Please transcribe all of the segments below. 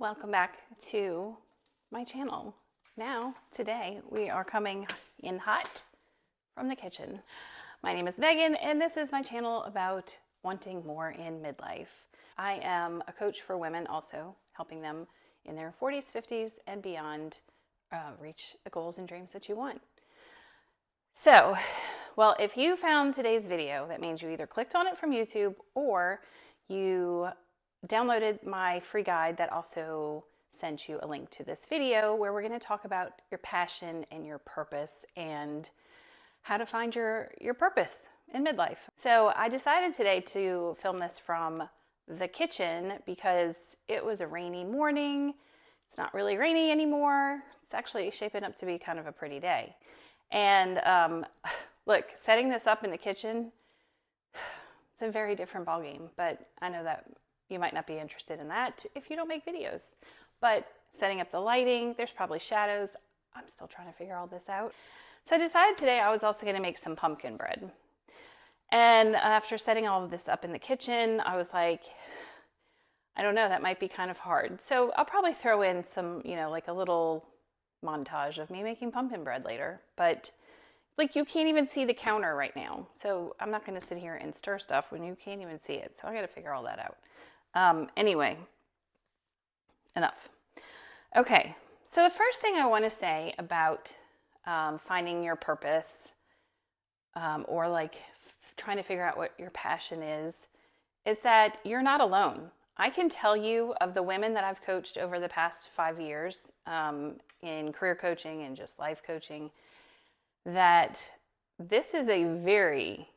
welcome back to my channel. Today, we are coming in hot from the kitchen. My name is Megan, and this is my channel about wanting more in midlife. I am a coach for women also, helping them in their 40s, 50s, and beyond reach the goals and dreams that you want. So, well, if you found today's video, that means you either clicked on it from YouTube or you downloaded my free guide that also sent you a link to this video where we're going to talk about your passion and your purpose and how to find your purpose in midlife. So I decided today to film this from the kitchen because it was a rainy morning. It's not really rainy anymore. It's actually shaping up to be kind of a pretty day. And look, setting this up in the kitchen, it's a very different ballgame, but I know that you might not be interested in that if you don't make videos. But setting up the lighting, there's probably shadows. I'm still trying to figure all this out. So I decided today I was also going to make some pumpkin bread. And after setting all of this up in the kitchen, I was like, I don't know, that might be kind of hard. So I'll probably throw in some, like a little montage of me making pumpkin bread later. But like you can't even see the counter right now. So I'm not going to sit here and stir stuff when you can't even see it. So I got to figure all that out. Anyway, enough. Okay, so the first thing I want to say about finding your purpose or like trying to figure out what your passion is that you're not alone. I can tell you of the women that I've coached over the past 5 years in career coaching and just life coaching, that this is a very,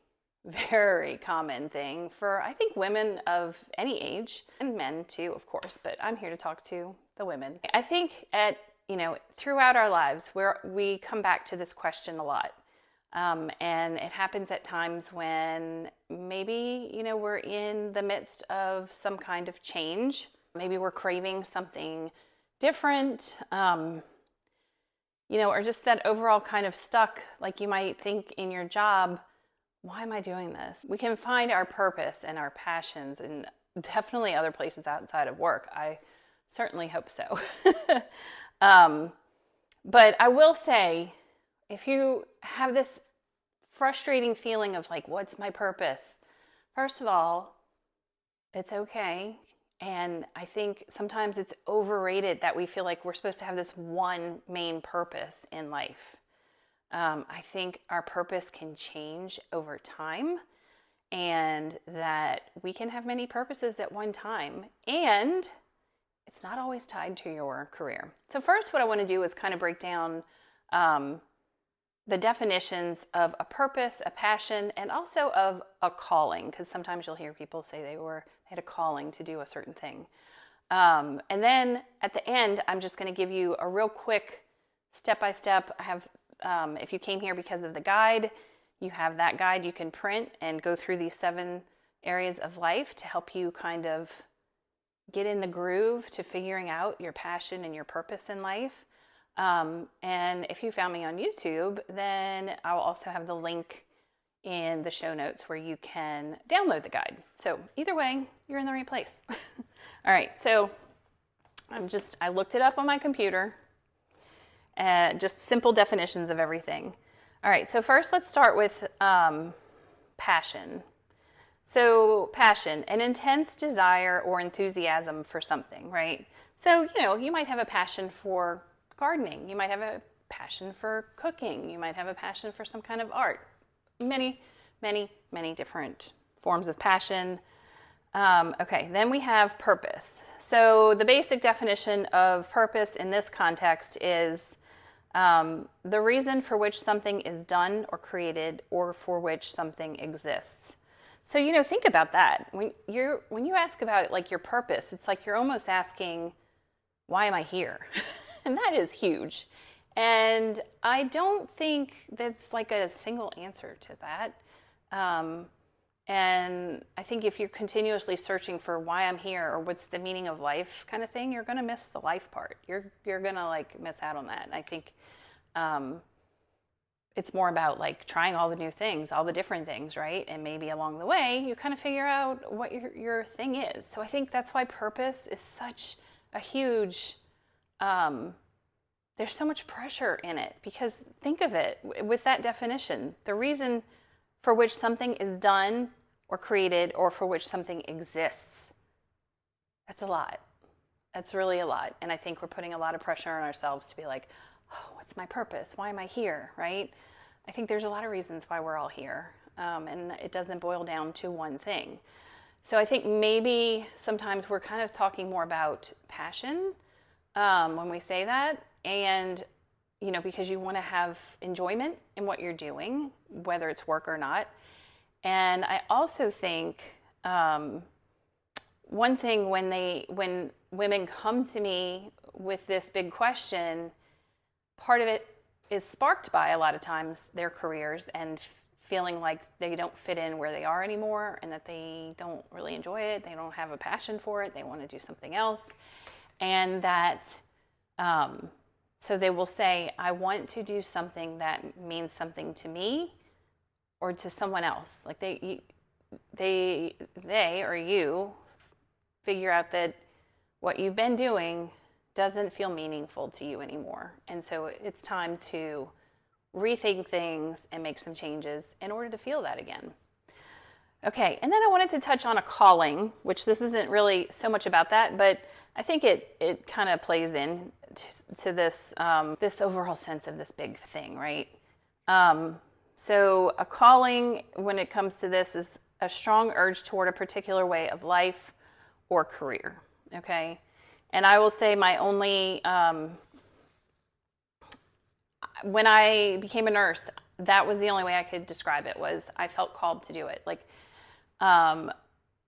very common thing for, I think, women of any age, and men too, of course, but I'm here to talk to the women. I think throughout our lives, we come back to this question a lot. And it happens at times when maybe, we're in the midst of some kind of change. Maybe we're craving something different, or just that overall kind of stuck, like you might think in your job, why am I doing this? We can find our purpose and our passions in definitely other places outside of work. I certainly hope so. But I will say, if you have this frustrating feeling of like, what's my purpose? First of all, it's okay. And I think sometimes it's overrated that we feel like we're supposed to have this one main purpose in life. I think our purpose can change over time and that we can have many purposes at one time. And it's not always tied to your career. So first, what I want to do is kind of break down the definitions of a purpose, a passion, and also of a calling, because sometimes you'll hear people say they had a calling to do a certain thing. And then at the end, I'm just going to give you a real quick step-by-step. I have, if you came here because of the guide, you have that guide you can print and go through these 7 areas of life to help you kind of get in the groove to figuring out your passion and your purpose in life. And if you found me on YouTube, then I'll also have the link in the show notes where you can download the guide. So either way, you're in the right place. All right, so I looked it up on my computer, just simple definitions of everything. All right, so first let's start with passion. So passion, an intense desire or enthusiasm for something, right? So, you might have a passion for gardening. You might have a passion for cooking. You might have a passion for some kind of art. Many, many, many different forms of passion. Okay, then we have purpose. So the basic definition of purpose in this context is the reason for which something is done or created or for which something exists. So, think about that. When you ask about like your purpose, it's like you're almost asking, why am I here? And that is huge. And I don't think that's like a single answer to that. And I think if you're continuously searching for why I'm here or what's the meaning of life kind of thing, you're going to miss the life part. You're going to like miss out on that. And I think it's more about like trying all the new things, all the different things, right? And maybe along the way, you kind of figure out what your thing is. So I think that's why purpose is such a huge, there's so much pressure in it, because think of it with that definition, the reason for which something is done or created, or for which something exists, that's a lot. That's really a lot. And I think we're putting a lot of pressure on ourselves to be like, oh, what's my purpose? Why am I here? Right? I think there's a lot of reasons why we're all here. And it doesn't boil down to one thing. So I think maybe sometimes we're kind of talking more about passion when we say that. And, because you want to have enjoyment in what you're doing, whether it's work or not. And I also think one thing when women come to me with this big question, part of it is sparked by a lot of times their careers and feeling like they don't fit in where they are anymore, and that they don't really enjoy it. They don't have a passion for it. They want to do something else. And that, so they will say, I want to do something that means something to me or to someone else. Like they or you figure out that what you've been doing doesn't feel meaningful to you anymore. And so it's time to rethink things and make some changes in order to feel that again. Okay, and then I wanted to touch on a calling, which this isn't really so much about that, but I think it kind of plays in to this this overall sense of this big thing, right? So a calling, when it comes to this, is a strong urge toward a particular way of life or career, okay? And I will say my only, when I became a nurse, that was the only way I could describe it, was I felt called to do it. Like,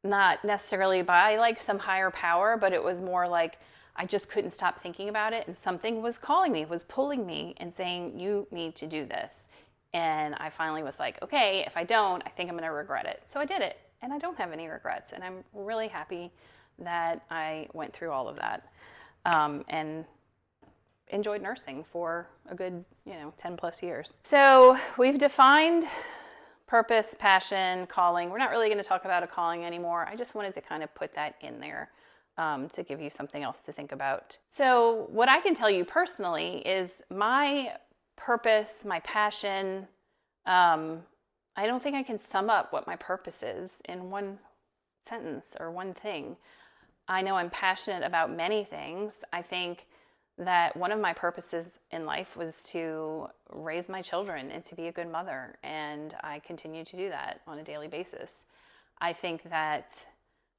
not necessarily by like some higher power, but it was more like I just couldn't stop thinking about it, and something was calling me, was pulling me and saying, you need to do this. And I finally was like, okay, if I don't, I think I'm going to regret it. So I did it, and I don't have any regrets, and I'm really happy that I went through all of that and enjoyed nursing for a good, 10 plus years. So we've defined purpose, passion, calling. We're not really going to talk about a calling anymore. I just wanted to kind of put that in there to give you something else to think about. So what I can tell you personally is my purpose, my passion, I don't think I can sum up what my purpose is in one sentence or one thing. I know I'm passionate about many things. I think that one of my purposes in life was to raise my children and to be a good mother, and I continue to do that on a daily basis. I think that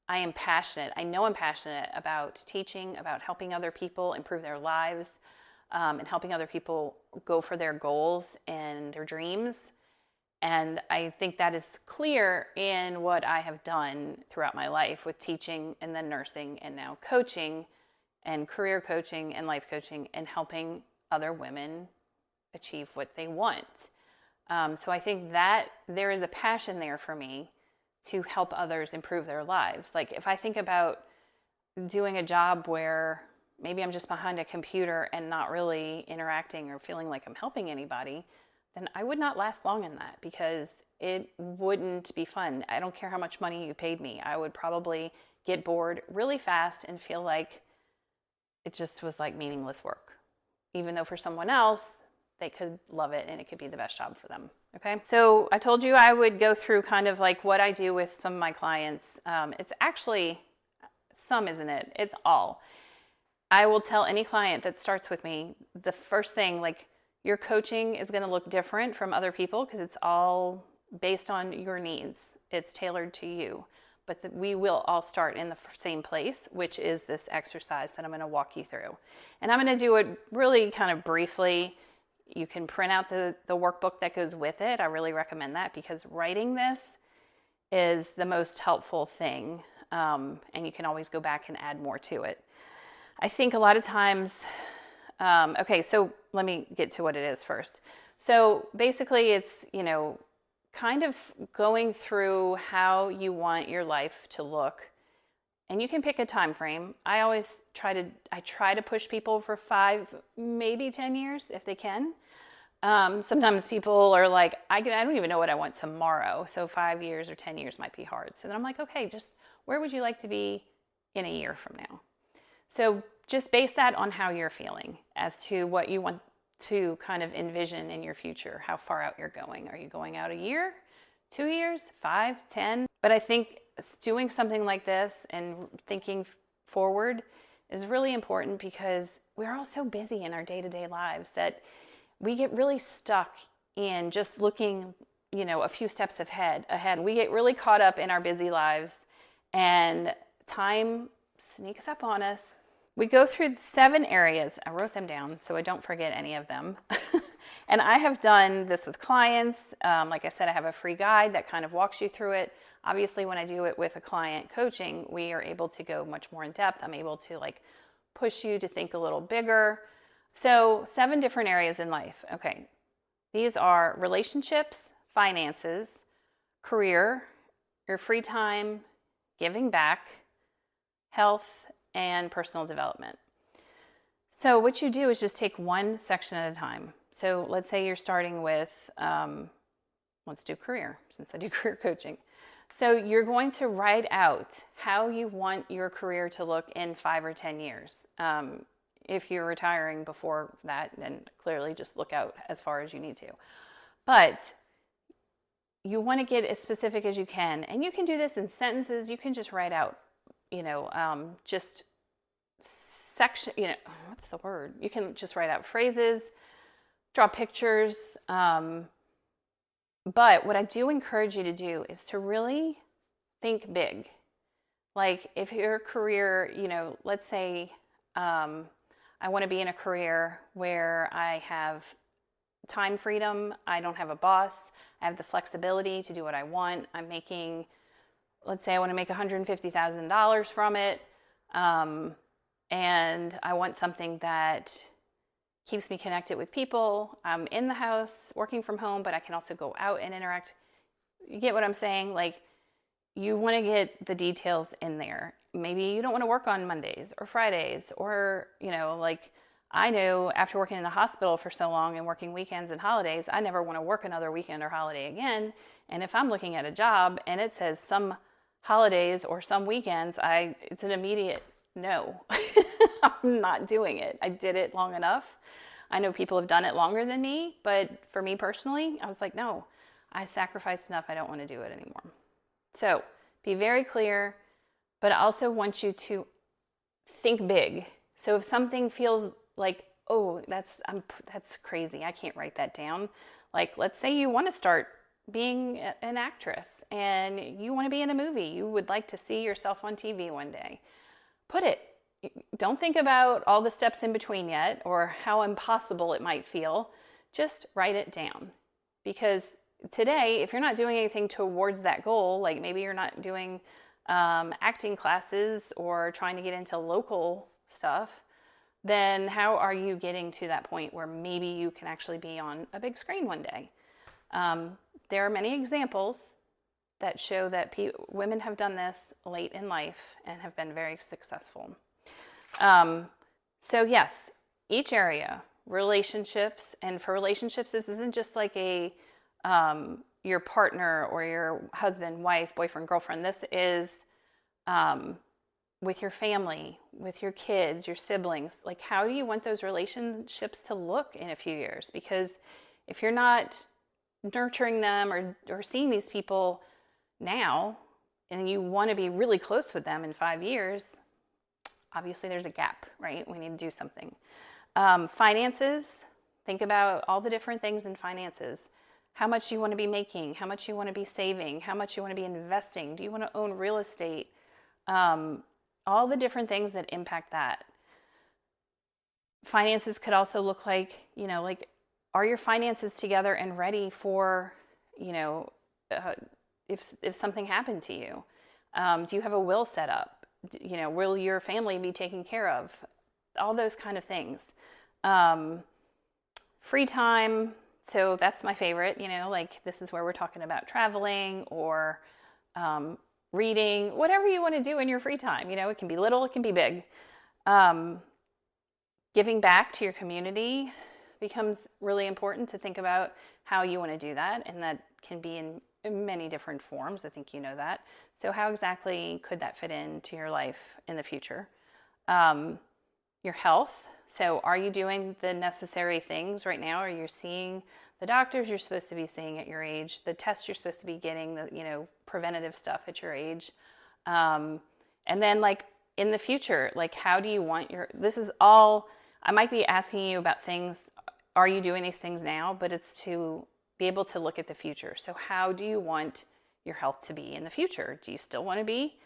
I am passionate. I know I'm passionate about teaching, about helping other people improve their lives, and helping other people go for their goals and their dreams. And I think that is clear in what I have done throughout my life with teaching and then nursing and now coaching and career coaching and life coaching and helping other women achieve what they want. So I think that there is a passion there for me to help others improve their lives. Like if I think about doing a job where maybe I'm just behind a computer and not really interacting or feeling like I'm helping anybody, then I would not last long in that, because it wouldn't be fun. I don't care how much money you paid me. I would probably get bored really fast and feel like it just was like meaningless work, even though for someone else, they could love it and it could be the best job for them. Okay. So I told you I would go through kind of like what I do with some of my clients. It's actually some, isn't it? It's all. I will tell any client that starts with me, the first thing, like, your coaching is going to look different from other people because it's all based on your needs. It's tailored to you. But we will all start in the same place, which is this exercise that I'm going to walk you through. And I'm going to do it really kind of briefly. You can print out the workbook that goes with it. I really recommend that, because writing this is the most helpful thing. And you can always go back and add more to it. I think a lot of times, okay, so let me get to what it is first. So basically it's, kind of going through how you want your life to look. And you can pick a time frame. I try to push people for 5, maybe 10 years if they can. Sometimes people are like, I don't even know what I want tomorrow. So 5 years or 10 years might be hard. So then I'm like, okay, just where would you like to be in a year from now? So just base that on how you're feeling as to what you want to kind of envision in your future, how far out you're going. Are you going out a year, 2 years, 5, 10? But I think doing something like this and thinking forward is really important, because we're all so busy in our day-to-day lives that we get really stuck in just looking, a few steps ahead. We get really caught up in our busy lives, and time sneaks up on us. We go through 7 areas. I wrote them down so I don't forget any of them. And I have done this with clients. Like I said, I have a free guide that kind of walks you through it. Obviously, when I do it with a client coaching, we are able to go much more in depth. I'm able to push you to think a little bigger. So 7 different areas in life. Okay. These are relationships, finances, career, your free time, giving back, health, and personal development. So what you do is just take one section at a time. So let's say you're starting with, let's do career, since I do career coaching. So you're going to write out how you want your career to look in 5 or 10 years. If you're retiring before that, then clearly just look out as far as you need to. But you want to get as specific as you can. And you can do this in sentences. You can just write out, just section, what's the word? You can just write out phrases, draw pictures. But what I do encourage you to do is to really think big. Like if your career, let's say I want to be in a career where I have time freedom, I don't have a boss, I have the flexibility to do what I want. I'm making, let's say I want to make $150,000 from it, and I want something that keeps me connected with people. I'm in the house working from home, but I can also go out and interact. You get what I'm saying? You want to get the details in there. Maybe you don't want to work on Mondays or Fridays, or, I know after working in a hospital for so long and working weekends and holidays, I never want to work another weekend or holiday again. And if I'm looking at a job and it says some holidays or some weekends, it's an immediate no. I'm not doing it. I did it long enough. I know people have done it longer than me, but for me personally, I was like, no, I sacrificed enough. I don't want to do it anymore. So be very clear, but I also want you to think big. So if something feels like, oh, that's crazy, I can't write that down. Let's say you want to start being an actress and you want to be in a movie. You would like to see yourself on TV one day. Put it. Don't think about all the steps in between yet or how impossible it might feel. Just write it down. Because today, if you're not doing anything towards that goal, like maybe you're not doing acting classes or trying to get into local stuff, then how are you getting to that point where maybe you can actually be on a big screen one day? There are many examples that show that women have done this late in life and have been very successful. So yes, each area, relationships, and for relationships, this isn't just like your partner or your husband, wife, boyfriend, girlfriend. This is with your family, with your kids, your siblings. How do you want those relationships to look in a few years? Because if you're not nurturing them or seeing these people now, and you want to be really close with them in 5 years, obviously there's a gap, right? We need to do something. Finances, think about all the different things in finances. How much you want to be making, how much you want to be saving, how much you want to be investing. Do you want to own real estate? All the different things that impact that. Finances could also look like, are your finances together and ready for, if something happened to you? Do you have a will set up? Will your family be taken care of? All those kind of things. Free time. So that's my favorite, this is where we're talking about traveling or reading, whatever you want to do in your free time. It can be little, it can be big. Giving back to your community becomes really important to think about how you want to do that. And that can be in many different forms. I think you know that. So how exactly could that fit into your life in the future? your health. So are you doing the necessary things right now? Are you seeing the doctors you're supposed to be seeing at your age, the tests you're supposed to be getting, the, preventative stuff at your age? And then like in the future, like how do you want this is all, I might be asking you about things, are you doing these things now? But it's to be able to look at the future. So how do you want your health to be in the future? Do you still want to be,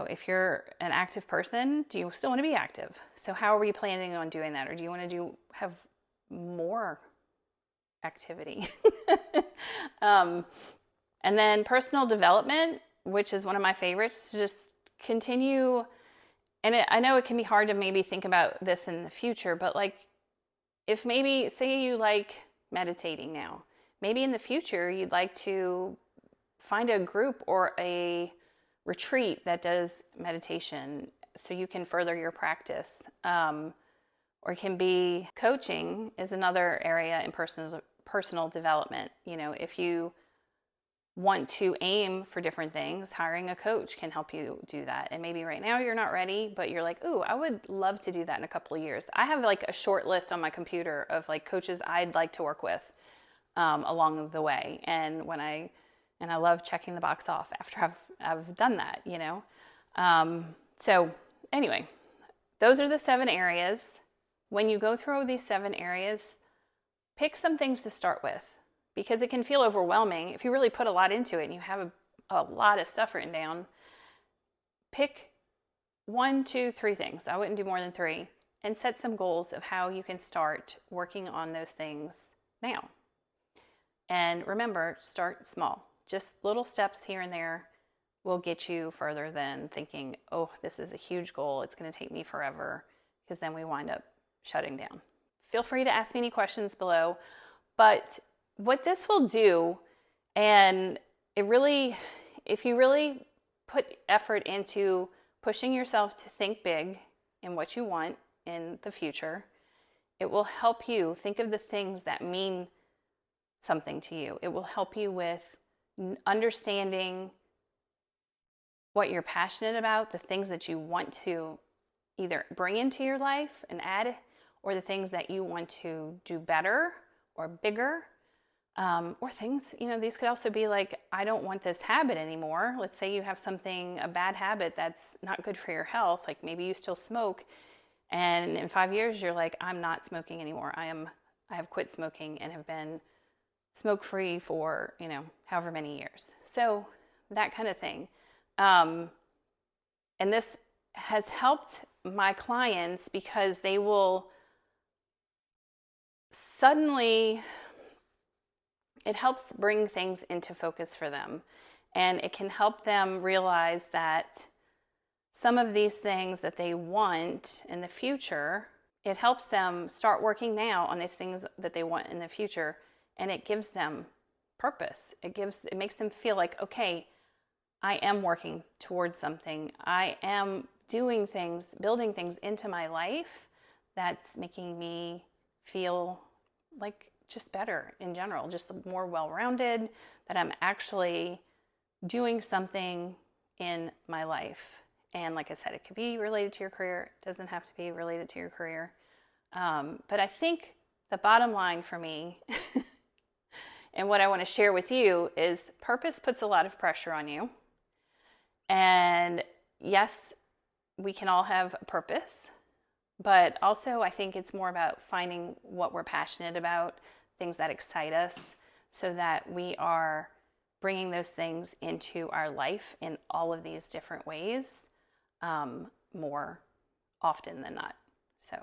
if you're an active person, do you still want to be active? So how are you planning on doing that? Or do you want to have more activity? And then personal development, which is one of my favorites, to just continue. And I know it can be hard to maybe think about this in the future, but like if maybe, say you like meditating now, maybe in the future you'd like to find a group or a retreat that does meditation so you can further your practice. Or it can be coaching is another area in personal development. If you want to aim for different things, hiring a coach can help you do that. And maybe right now you're not ready, but you're like, ooh, I would love to do that in a couple of years. I have like a short list on my computer of like coaches I'd like to work with along the way. And I love checking the box off after I've done that, So anyway, those are the 7 areas. When you go through these 7 areas, pick some things to start with, because it can feel overwhelming if you really put a lot into it and you have a lot of stuff written down. Pick 1, 2, 3 things. I wouldn't do more than 3, and set some goals of how you can start working on those things now. And remember, start small. Just little steps here and there will get you further than thinking, oh, this is a huge goal, it's going to take me forever, because then we wind up shutting down. Feel free to ask me any questions below. But what this will do, and if you really put effort into pushing yourself to think big in what you want in the future, it will help you think of the things that mean something to you. It will help you with understanding what you're passionate about, the things that you want to either bring into your life and add, or the things that you want to do better or bigger, or things, these could also be like, I don't want this habit anymore. Let's say you have a bad habit that's not good for your health. Like maybe you still smoke, and in 5 years you're like, I'm not smoking anymore. I have quit smoking and have been smoke-free for, however many years. So that kind of thing. And this has helped my clients because they will suddenly, it helps bring things into focus for them. And it can help them realize that some of these things that they want in the future, it helps them start working now on these things that they want in the future. And it gives them purpose. It makes them feel like, okay, I am working towards something. I am doing things, building things into my life that's making me feel like just better in general, just more well-rounded, that I'm actually doing something in my life. And like I said, it could be related to your career. It doesn't have to be related to your career. But I think the bottom line for me and what I want to share with you is purpose puts a lot of pressure on you. And yes, we can all have a purpose, but also I think it's more about finding what we're passionate about, things that excite us, so that we are bringing those things into our life in all of these different ways, more often than not. So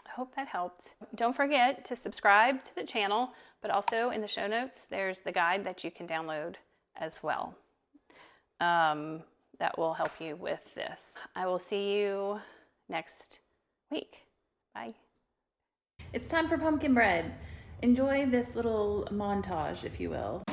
I hope that helped. Don't forget to subscribe to the channel, but also in the show notes, there's the guide that you can download as well. That will help you with this. I will see you next week. Bye. It's time for pumpkin bread. Enjoy this little montage, if you will.